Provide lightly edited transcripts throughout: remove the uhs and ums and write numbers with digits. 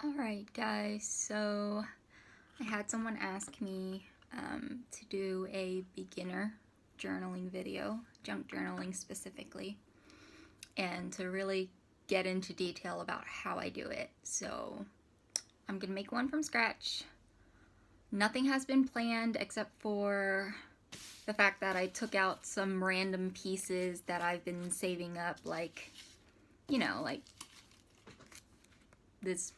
Alright guys, so I had someone ask me to do a beginner journaling video, junk journaling specifically, and to really get into detail about how I do it. So I'm gonna make one from scratch. Nothing has been planned except for the fact that I took out some random pieces that I've been saving up, like, like this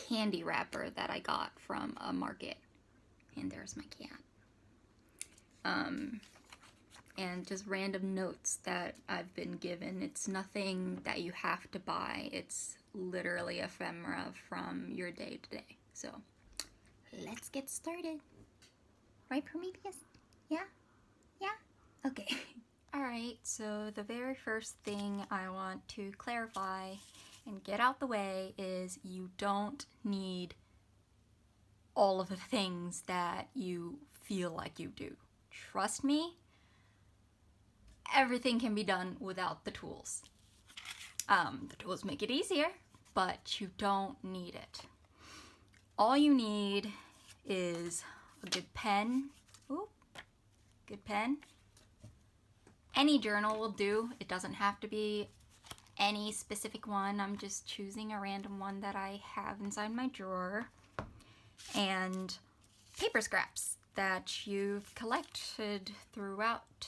candy wrapper that I got from a market. And there's my cat. And just random notes that I've been given. It's nothing that you have to buy. It's literally ephemera from your day to day. So let's get started. Right, Prometheus? Yeah? Yeah? Okay. Alright, so the very first thing I want to clarify and get out the way is you don't need all of the things that you feel like you do. Trust me, everything can be done without the tools. The tools make it easier, but you don't need it. All you need is a good pen. Ooh, good pen. Any journal will do. It doesn't have to be any specific one. I'm just choosing a random one that I have inside my drawer. And paper scraps that you've collected throughout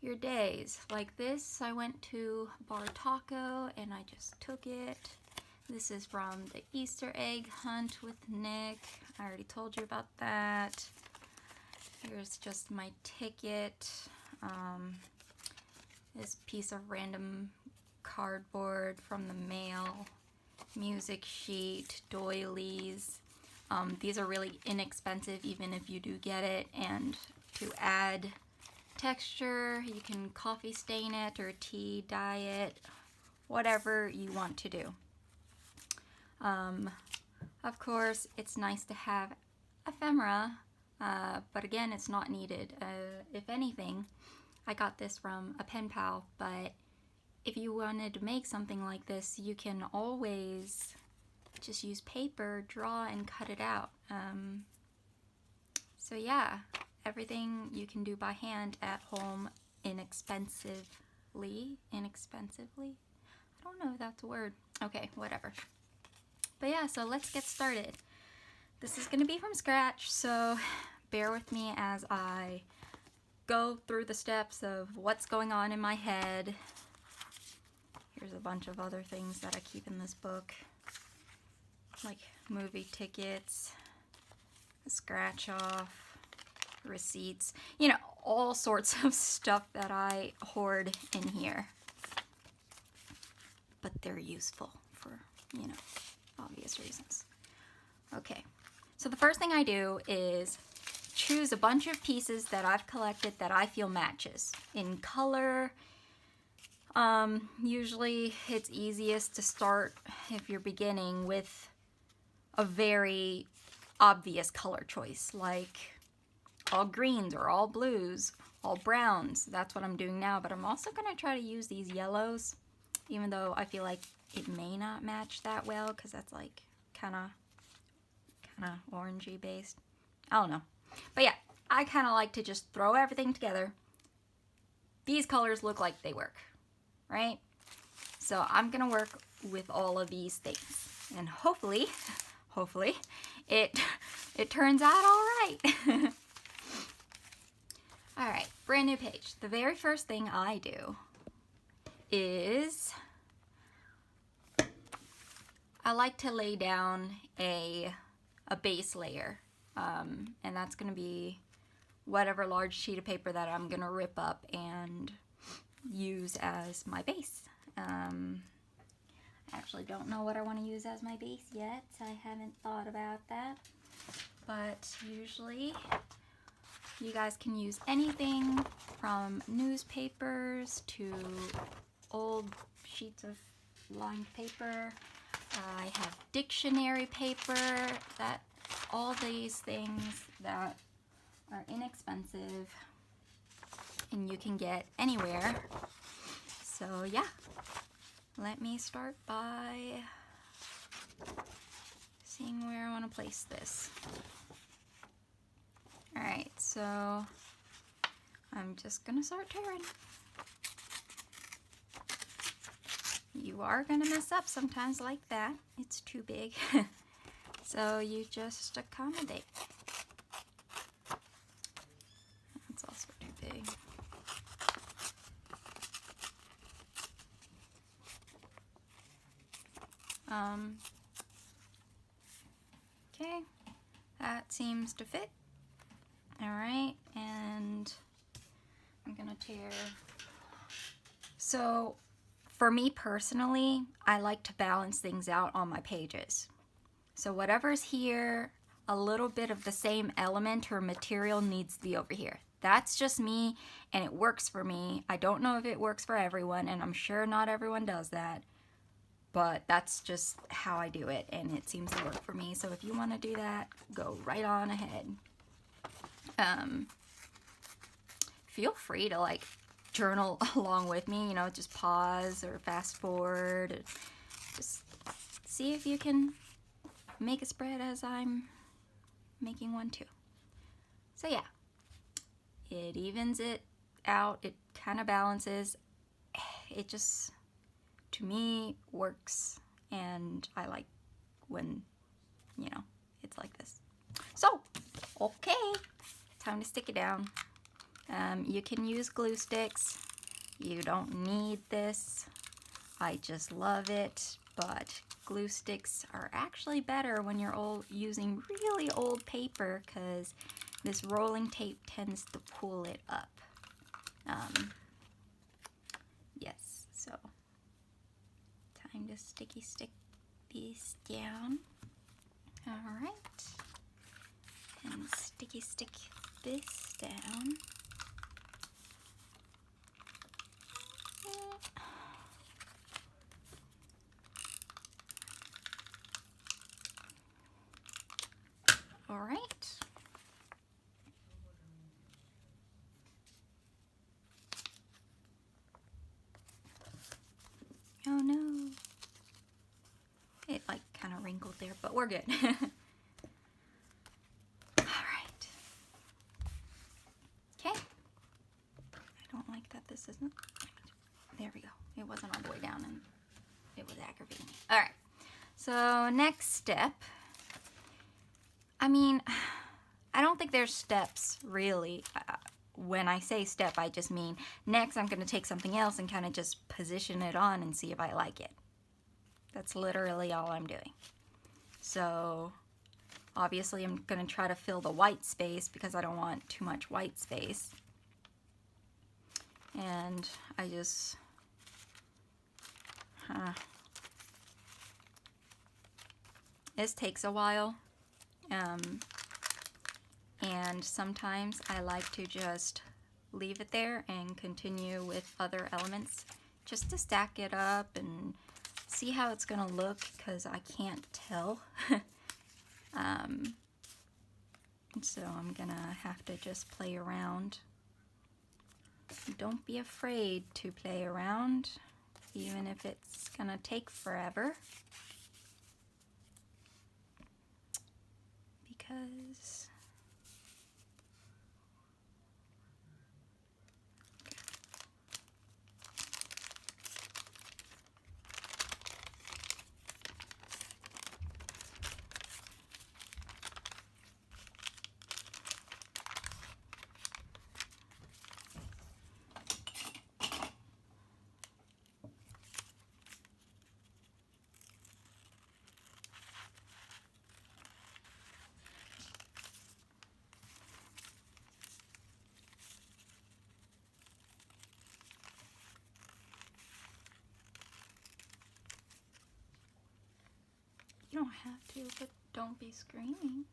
your days. Like this, I went to Bar Taco and I just took it. This is from the Easter egg hunt with Nick. I already told you about that. Here's just my ticket. This piece of random cardboard from the mail. Music sheet, doilies. These are really inexpensive even if you do get it, and to add texture you can coffee stain it or tea dye it, whatever you want to do. Of course it's nice to have ephemera, but again it's not needed. If anything, I got this from a pen pal, but if you wanted to make something like this, you can always just use paper, draw, and cut it out. So yeah, everything you can do by hand at home inexpensively. I don't know if that's a word. Okay, whatever. But yeah, so let's get started. This is gonna be from scratch, so bear with me as I go through the steps of what's going on in my head. Here's a bunch of other things that I keep in this book, like movie tickets, a scratch off, receipts, all sorts of stuff that I hoard in here. But they're useful for, obvious reasons. Okay, so the first thing I do is choose a bunch of pieces that I've collected that I feel matches in color. Usually it's easiest to start, if you're beginning, with a very obvious color choice, like all greens or all blues, all browns. That's what I'm doing now, but I'm also going to try to use these yellows, even though I feel like it may not match that well because that's like kind of orangey based. I don't know. But yeah, I kind of like to just throw everything together. These colors look like they work, right? So I'm gonna work with all of these things, and hopefully it turns out all right. All right, brand new page. The very first thing I do is I like to lay down a base layer, and that's gonna be whatever large sheet of paper that I'm gonna rip up and use as my base. I actually don't know what I want to use as my base yet. I haven't thought about that, but usually you guys can use anything from newspapers to old sheets of lined paper. I have dictionary paper, all these things that are inexpensive and you can get anywhere. So yeah, let me start by seeing where I want to place this. Alright, so I'm just gonna start tearing. You are gonna mess up sometimes like that. It's too big. So you just accommodate. That's also too big. Okay, that seems to fit. Alright, and I'm gonna tear. So for me personally, I like to balance things out on my pages. So whatever's here, a little bit of the same element or material needs to be over here. That's just me, and it works for me. I don't know if it works for everyone, and I'm sure not everyone does that, but that's just how I do it, and it seems to work for me. So if you want to do that, go right on ahead. Feel free to like journal along with me, you know, just pause or fast forward, or just see if you can make a spread as I'm making one too. So yeah, it evens it out, it kind of balances. It just, to me, works, and I like when, you know, it's like this. So, okay, time to stick it down. You can use glue sticks. You don't need this. I just love it, but glue sticks are actually better when you're using really old paper, because this rolling tape tends to pull it up. Yes, so time to sticky stick these down. All right, and sticky stick this down. All right. Oh no. It like kind of wrinkled there, but we're good. All right. Okay. I don't like that this isn't. There we go. It wasn't all the way down and it was aggravating me. All right. So next step. I mean, I don't think there's steps really. When I say step, I just mean next I'm going to take something else and kind of just position it on and see if I like it. That's literally all I'm doing. So obviously I'm going to try to fill the white space because I don't want too much white space. And I just... This takes a while. And sometimes I like to just leave it there and continue with other elements just to stack it up and see how it's gonna look, because I can't tell. So I'm gonna have to just play around. Don't be afraid to play around, even if it's gonna take forever, because you don't have to, but don't be screaming.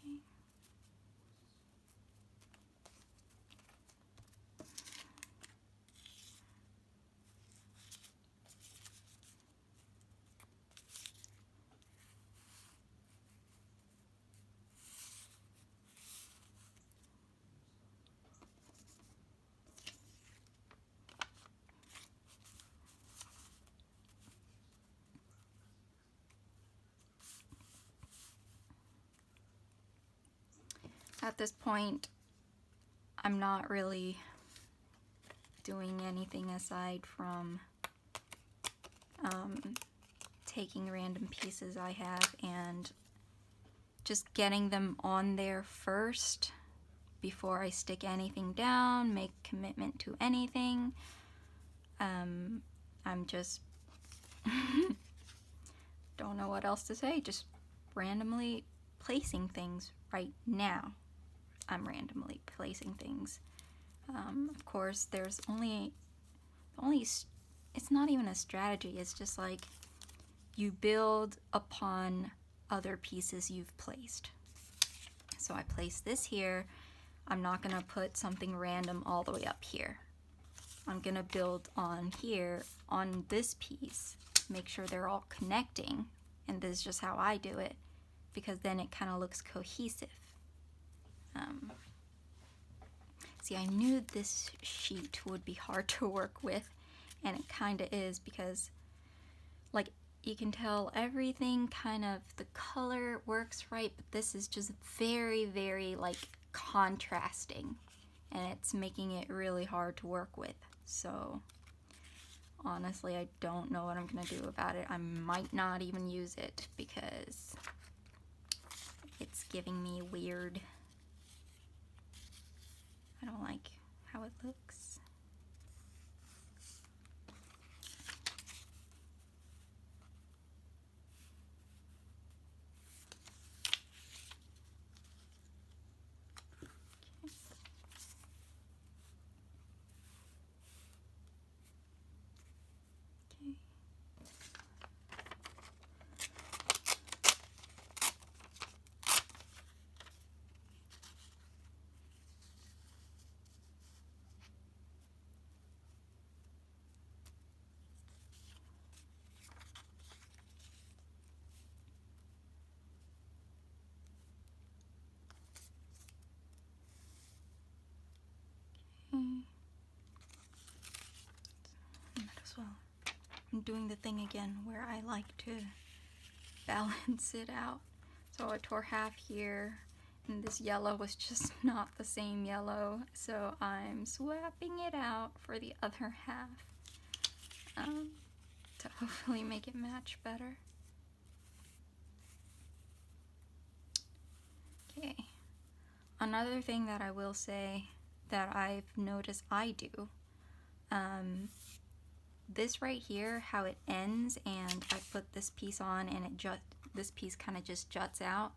Okay. At this point, I'm not really doing anything aside from taking random pieces I have and just getting them on there first before I stick anything down, make commitment to anything. I'm just don't know what else to say, just randomly placing things right now. I'm randomly placing things. Of course, there's it's not even a strategy, it's just like you build upon other pieces you've placed. So I place this here. I'm not gonna put something random all the way up here. I'm gonna build on here, on this piece, make sure they're all connecting, and this is just how I do it, because then it kind of looks cohesive. See, I knew this sheet would be hard to work with, and it kind of is, because like you can tell everything kind of, the color works right, but this is just very, very like contrasting, and it's making it really hard to work with. So honestly, I don't know what I'm gonna do about it. I might not even use it because it's giving me weird. I don't like how it looks. Might as well. I'm doing the thing again where I like to balance it out. So I tore half here, and this yellow was just not the same yellow, so I'm swapping it out for the other half to hopefully make it match better. Okay, another thing that I will say that I've noticed I do, this right here, how it ends, and I put this piece on and this piece kind of just juts out.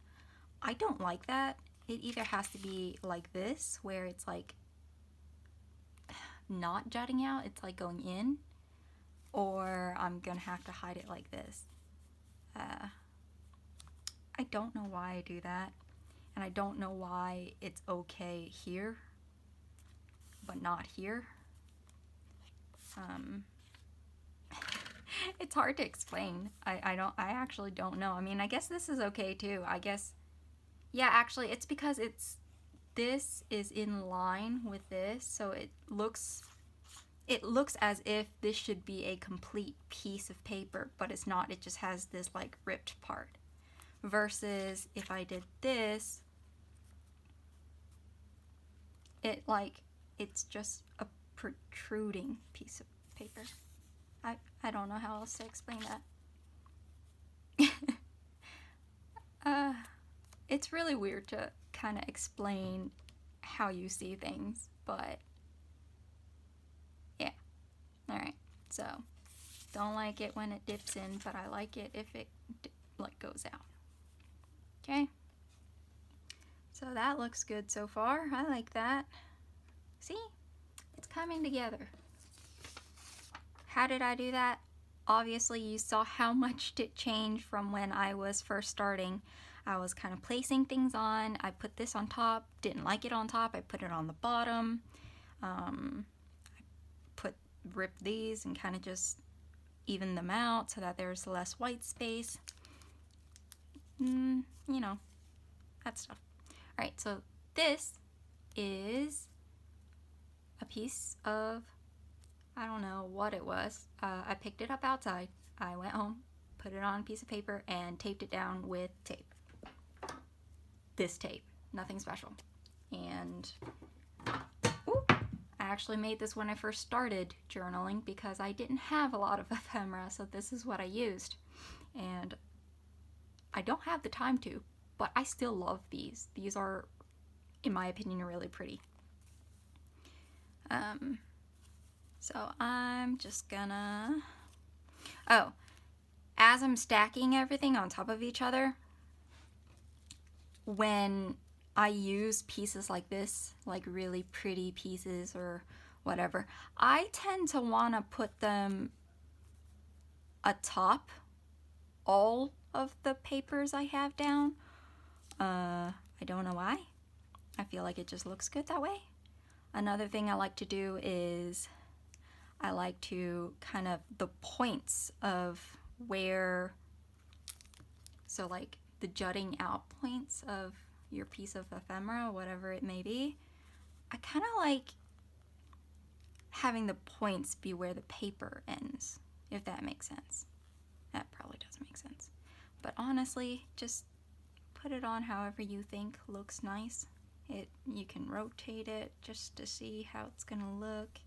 I don't like that. It either has to be like this, where it's like not jutting out, it's like going in, or I'm gonna have to hide it like this. I don't know why I do that, and I don't know why it's okay here but not here. It's hard to explain. I actually don't know. I mean, I guess this is okay too. I guess, yeah, actually it's because this is in line with this, so it looks as if this should be a complete piece of paper, but it's not. It just has this like ripped part. Versus if I did this, it's just a protruding piece of paper. I don't know how else to explain that. It's really weird to kind of explain how you see things, but yeah. Alright, so don't like it when it dips in, but I like it if it like goes out. Okay, so that looks good so far. I like that. See, it's coming together. How did I do that? Obviously, you saw how much it changed from when I was first starting. I was kind of placing things on. I put this on top, didn't like it on top. I put it on the bottom. Ripped these and kind of just even them out so that there's less white space. You know, that stuff. Alright, so this is a piece of, I don't know what it was. I picked it up outside. I went home, put it on a piece of paper, and taped it down with tape. This tape, nothing special. And ooh, I actually made this when I first started journaling because I didn't have a lot of ephemera, so this is what I used. And I don't have the time to, but I still love these. These are, in my opinion, really pretty. So I'm just gonna, oh, as I'm stacking everything on top of each other, when I use pieces like this, like really pretty pieces or whatever, I tend to want to put them atop all of the papers I have down. I don't know why. I feel like it just looks good that way. Another thing I like to do is I like to kind of the points of where, so like the jutting out points of your piece of ephemera, whatever it may be, I kind of like having the points be where the paper ends, if that makes sense. That probably doesn't make sense. But honestly, just put it on however you think looks nice. You can rotate it just to see how it's gonna look,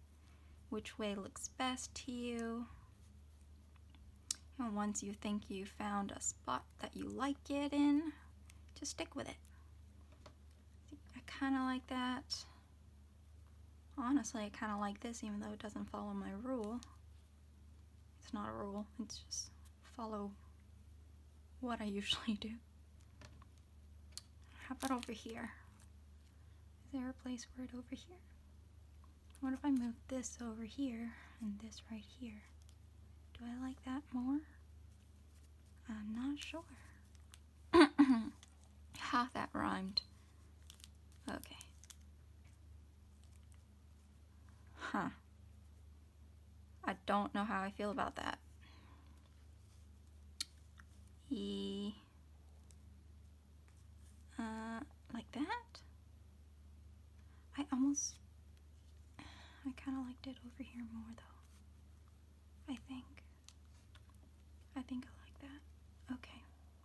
which way looks best to you. And once you think you found a spot that you like it in, just stick with it. I kind of like that. Honestly, I kind of like this even though it doesn't follow my rule. It's not a rule, it's just follow what I usually do. How about over here? Is there a place for it over here? What if I move this over here and this right here? Do I like that more? I'm not sure. Ha, that rhymed. Okay. Huh. I don't know how I feel about that. Like that? I kind of liked it over here more though. I think I like that. Okay,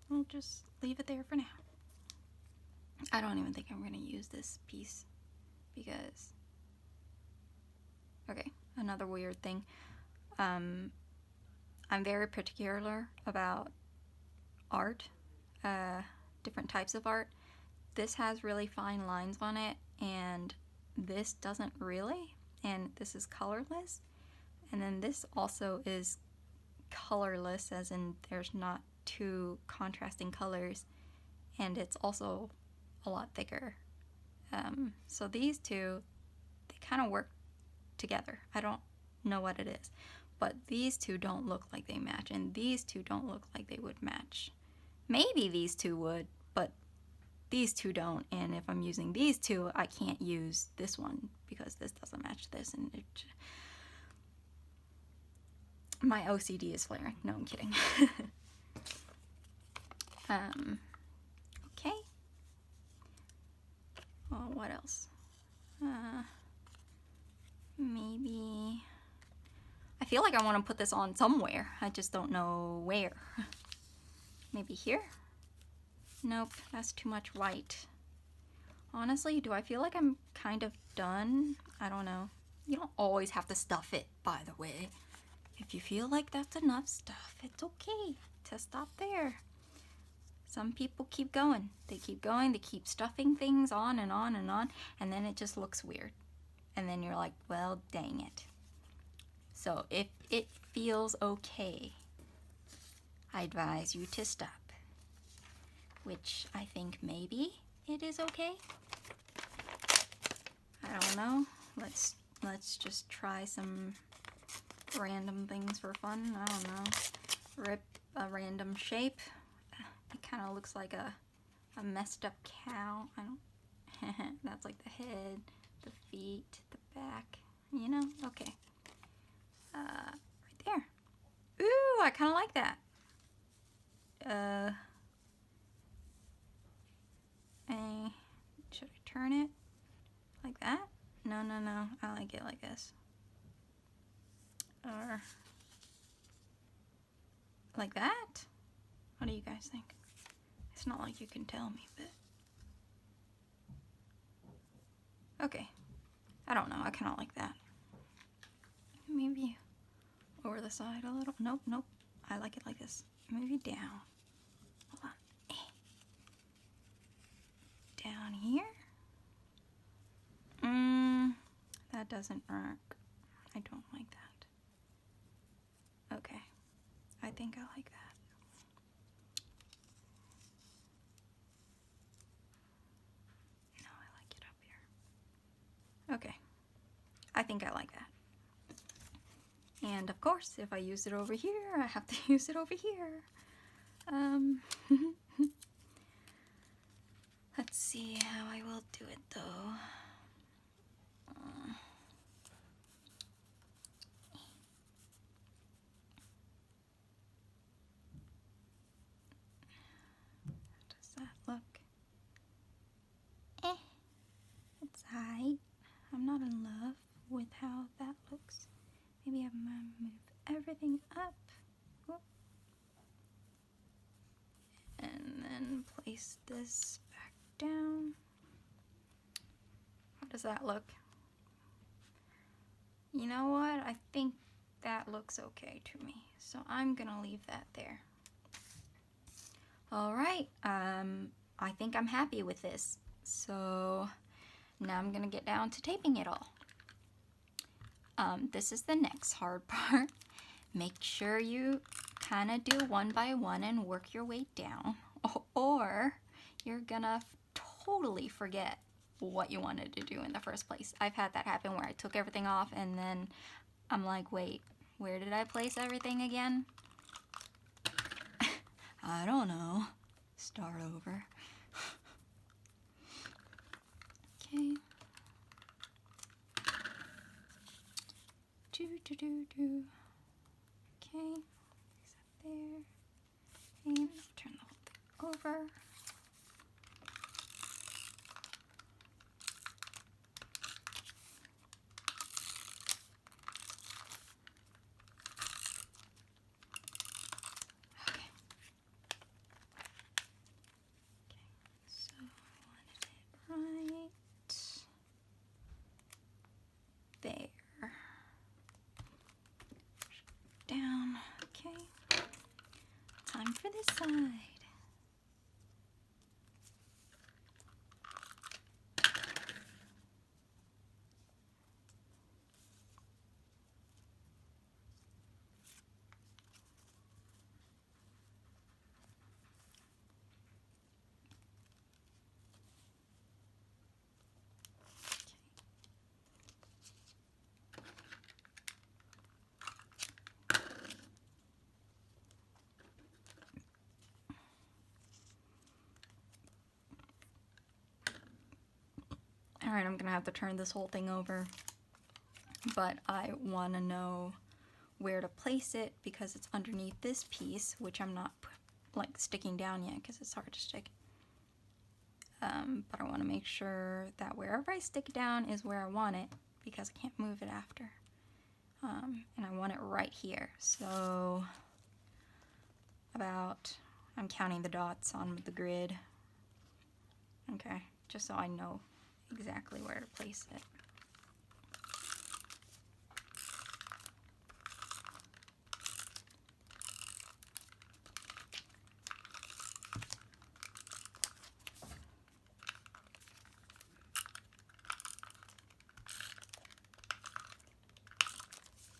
we'll just leave it there for now. I don't even think I'm gonna use this piece because, okay, another weird thing. I'm very particular about art, different types of art. This has really fine lines on it, and this doesn't really, and this is colorless, and then this also is colorless, as in there's not two contrasting colors, and it's also a lot thicker. So these two, they kind of work together. I don't know what it is, but these two don't look like they match, and these two don't look like they would match. Maybe these two would, but these two don't, and if I'm using these two, I can't use this one because this doesn't match this, and my OCD is flaring. No, I'm kidding. Okay. Well, what else? Maybe I feel like I want to put this on somewhere. I just don't know where. Maybe here? Nope, that's too much white. Honestly, do I feel like I'm kind of done? I don't know. You don't always have to stuff it, by the way. If you feel like that's enough stuff, it's okay to stop there. Some people keep going. They keep going, they keep stuffing things on and on and on, and then it just looks weird. And then you're like, well, dang it. So if it feels okay, I advise you to stop. Which I think maybe it is okay. I don't know. Let's just try some random things for fun. I don't know. Rip a random shape. It kind of looks like a messed up cow. I don't. That's like the head, the feet, the back. You know? Okay. Right there. Ooh, I kind of like that. Should I turn it like that? No. I like it like this. Or like that? What do you guys think? It's not like you can tell me, but Okay. I don't know. I kind of like that. Maybe over the side a little. Nope, nope. I like it like this. Maybe down. Hold on. Down here. That doesn't work. I don't like that. Okay. I think I like that. No, I like it up here. Okay. I think I like that. And of course, if I use it over here, I have to use it over here. Let's see how I will do it though. How does that look? It's alright. I'm not in love with how that looks. Maybe I'm gonna move everything up. Whoop. And then place this back down. How does that look? You know what? I think that looks okay to me. So I'm gonna leave that there. Alright, I think I'm happy with this. So now I'm gonna get down to taping it all. This is the next hard part. Make sure you kind of do one by one and work your way down, or you're gonna totally forget what you wanted to do in the first place. I've had that happen where I took everything off and then I'm like, wait, where did I place everything again? I don't know. Start over. Okay. Okay. Place that there. And turn the whole thing over. There. Down. Okay. Time for this side. Alright, I'm gonna have to turn this whole thing over, but I want to know where to place it because it's underneath this piece, which I'm not like sticking down yet because it's hard to stick. But I want to make sure that wherever I stick it down is where I want it because I can't move it after. And I want it right here. So I'm counting the dots on the grid. Okay, just so I know exactly where to place it.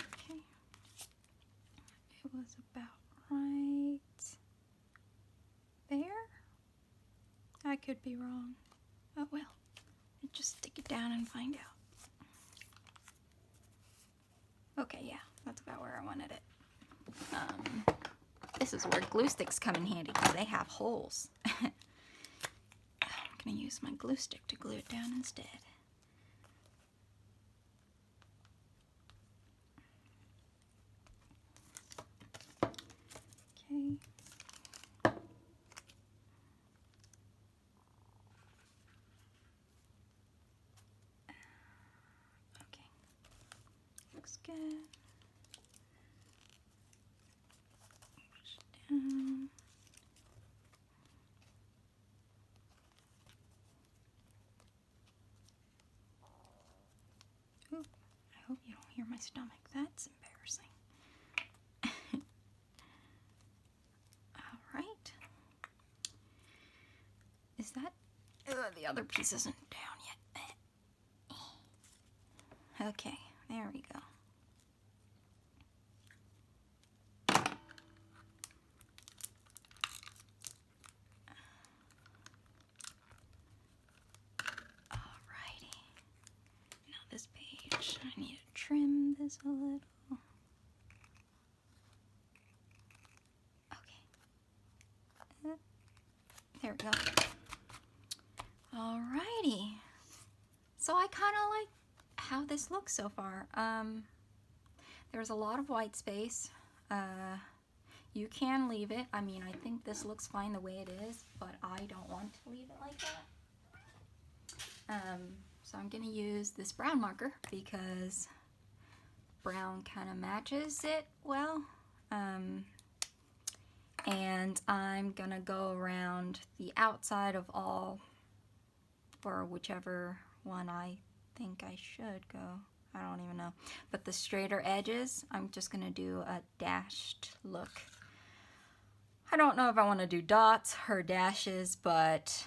Okay, it was about right there. I could be wrong. Oh well. Just stick it down and find out. Okay, yeah, that's about where I wanted it. This is where glue sticks come in handy because they have holes. I'm gonna use my glue stick to glue it down instead. Okay. Looks good. Push it down. my stomach. That's embarrassing. All right. Is that... the other piece isn't down yet. Okay, there we go. Alrighty. Now this page, I need to trim this a little. Okay. There we go. Alrighty. So I kind of like how this looks so far. There's a lot of white space. You can leave it. I mean, I think this looks fine the way it is, but I don't want to leave it like that. So I'm gonna use this brown marker because brown kind of matches it well. And I'm gonna go around the outside of all, or whichever one I think I should go. I don't even know. But the straighter edges, I'm just gonna do a dashed look. I don't know if I want to do dots or dashes, but,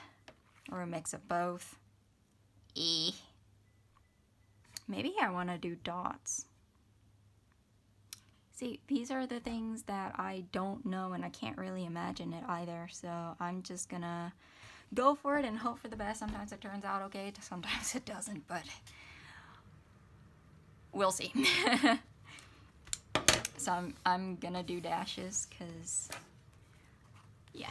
or a mix of both. Maybe I want to do dots. See, these are the things that I don't know and I can't really imagine it either. So I'm just gonna go for it and hope for the best. Sometimes it turns out okay, sometimes it doesn't, but we'll see. So I'm gonna do dashes because, yeah.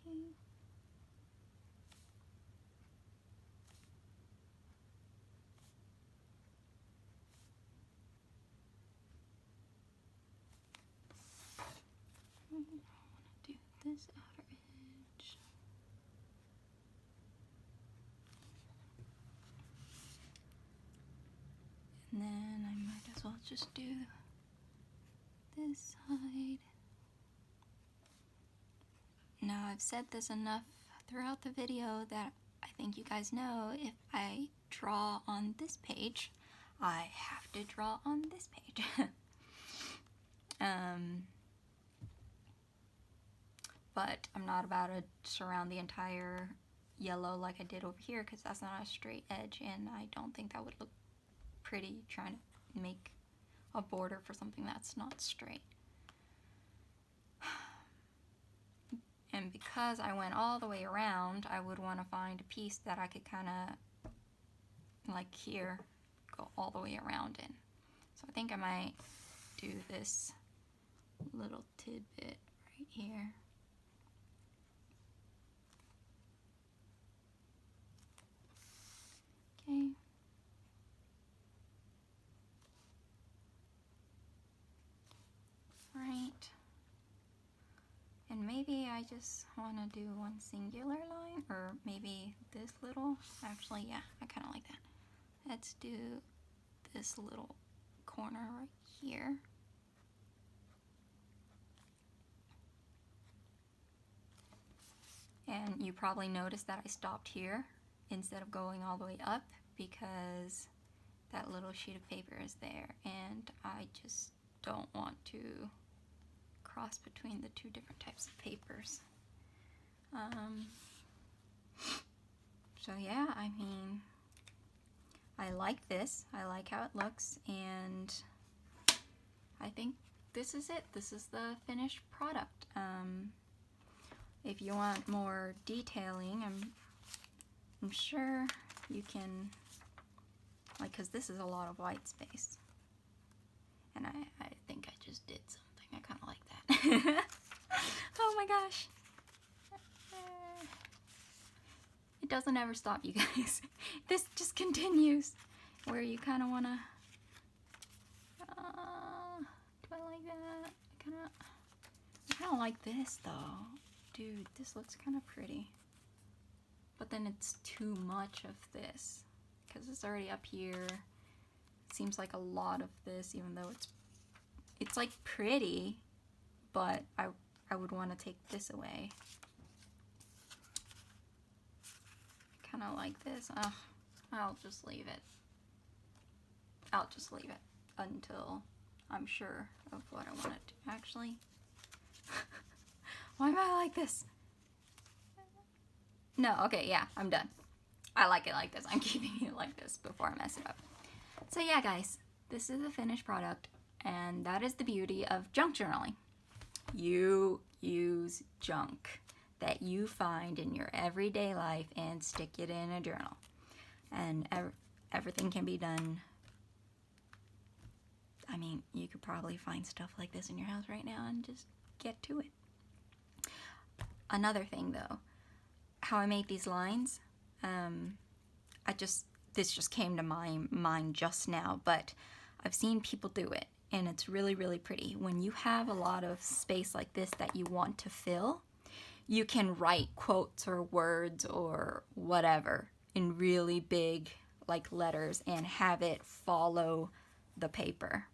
Okay. I want to do this outer edge. And then I might as well just do this side. Now I've said this enough throughout the video that I think you guys know if I draw on this page, I have to draw on this page. But I'm not about to surround the entire yellow like I did over here because that's not a straight edge and I don't think that would look pretty trying to make a border for something that's not straight. And because I went all the way around, I would want to find a piece that I could kind of, like here, go all the way around in. So I think I might do this little tidbit right here. Okay. Right. And maybe I just want to do one singular line, or maybe this little, actually, yeah, I kind of like that. Let's do this little corner right here. And you probably noticed that I stopped here instead of going all the way up because that little sheet of paper is there and I just don't want to cross between the two different types of papers. So yeah, I mean, I like this. I like how it looks, and I think this is it. This is the finished product. If you want more detailing, I'm sure you can, like, because this is a lot of white space. And I think I just did something. I kind of like that. Oh my gosh. It doesn't ever stop, you guys. This just continues. Where you kind of want to... do I like that? I kind of like this, though. Dude, this looks kind of pretty. But then it's too much of this. Because it's already up here. It seems like a lot of this, even though it's like pretty. But I would want to take this away. Kind of like this. Ugh, I'll just leave it. I'll just leave it until I'm sure of what I want to do. Actually, why am I like this? No, okay, yeah, I'm done. I like it like this. I'm keeping it like this before I mess it up. So yeah, guys, this is the finished product, and that is the beauty of junk journaling. You use junk that you find in your everyday life and stick it in a journal. And everything can be done. I mean, you could probably find stuff like this in your house right now and just get to it. Another thing though, how I made these lines, this just came to my mind just now, but I've seen people do it and it's really, really pretty. When you have a lot of space like this that you want to fill, you can write quotes or words or whatever in really big like letters and have it follow the paper.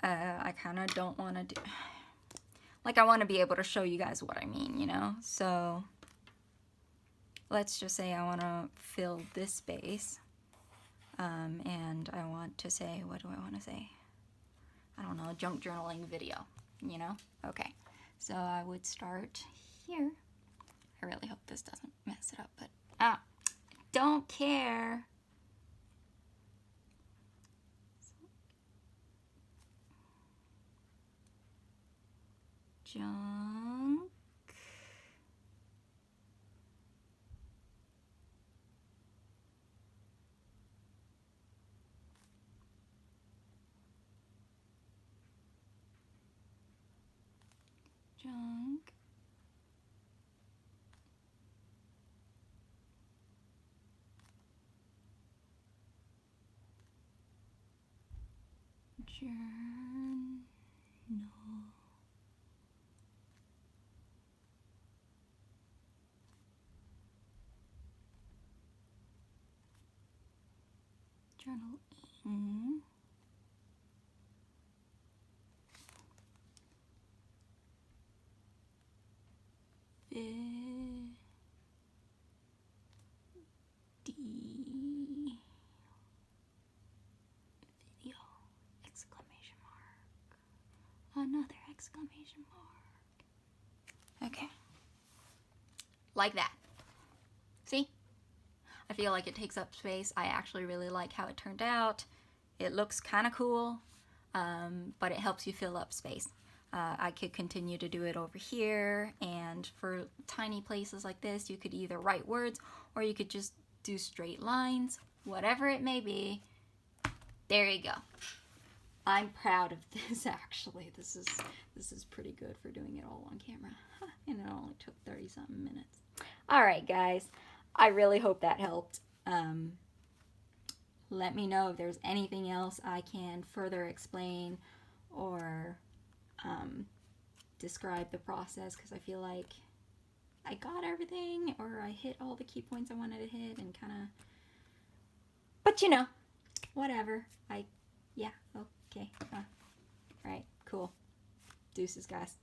I kind of don't want to do, like I want to be able to show you guys what I mean, you know? So let's just say I want to fill this space, and I want to say, what do I want to say? I don't know, junk journaling video, you know? Okay, so I would start here. I really hope this doesn't mess it up, but don't care. Junk junk journal. Journaling. Video. Exclamation mark. Another exclamation mark. Okay. Like that. See? I feel like it takes up space. I actually really like how it turned out. It looks kind of cool, but it helps you fill up space. I could continue to do it over here, and for tiny places like this, you could either write words or you could just do straight lines, whatever it may be. There you go. I'm proud of this actually. This is pretty good for doing it all on camera. And it only took 30-something minutes. All right, guys. I really hope that helped. Let me know if there's anything else I can further explain or describe the process, because I feel like I got everything, or I hit all the key points I wanted to hit, and kind of, but you know, whatever. Yeah, okay. All right, cool. Deuces, guys.